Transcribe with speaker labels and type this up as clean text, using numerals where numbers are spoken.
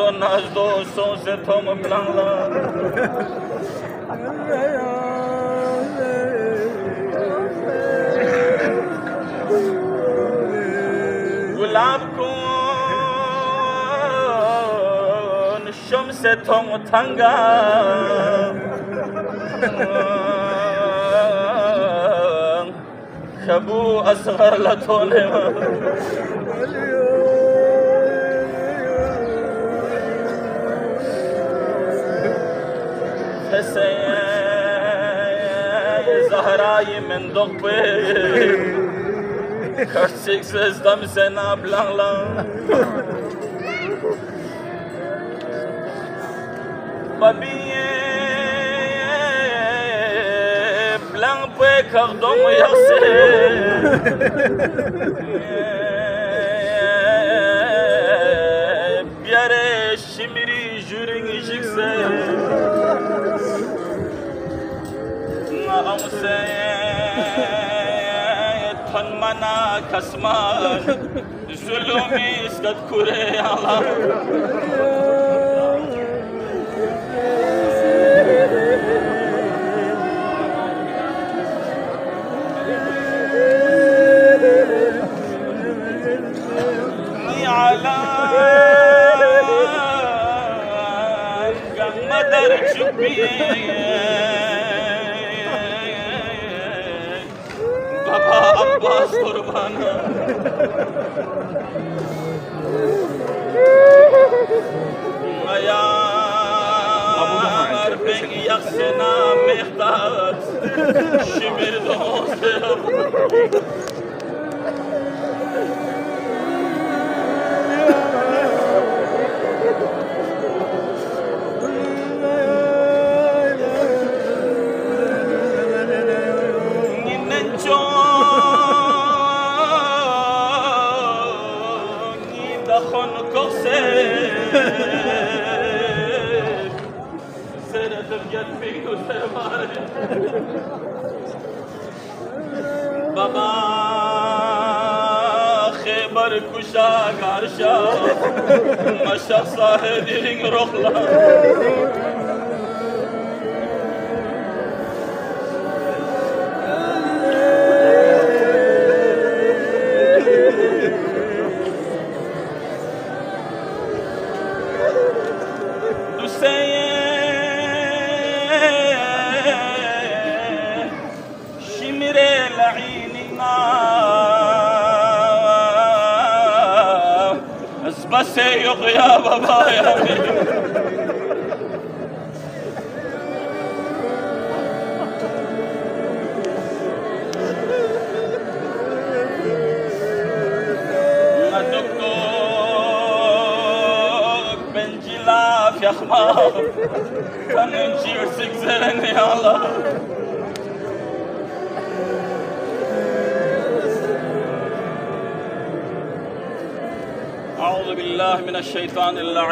Speaker 1: دو ناز دوستوں سے تم بلنگلا گلاب کن شمس تم تنگا خبو اصغر لطونه زهرای من دقبه کرسیک زدم سنا بلانلا بابیه بلان به کردم یاسه بیاره شمیری جورنگی جکسه امسه تن منا کسمان ظلمی اسکت کوره الله نی علام گمدر چوبیه بابا عباس قربانا ayar ben yaksena mehtat şimir dostum بابا خیبر کشا گارشا مشق صاحدین رخلا بس يا بابا يا دكتور بنجلاف يا خمار تنجير سكزرني يا الله أعوذ بالله من الشيطان اللعين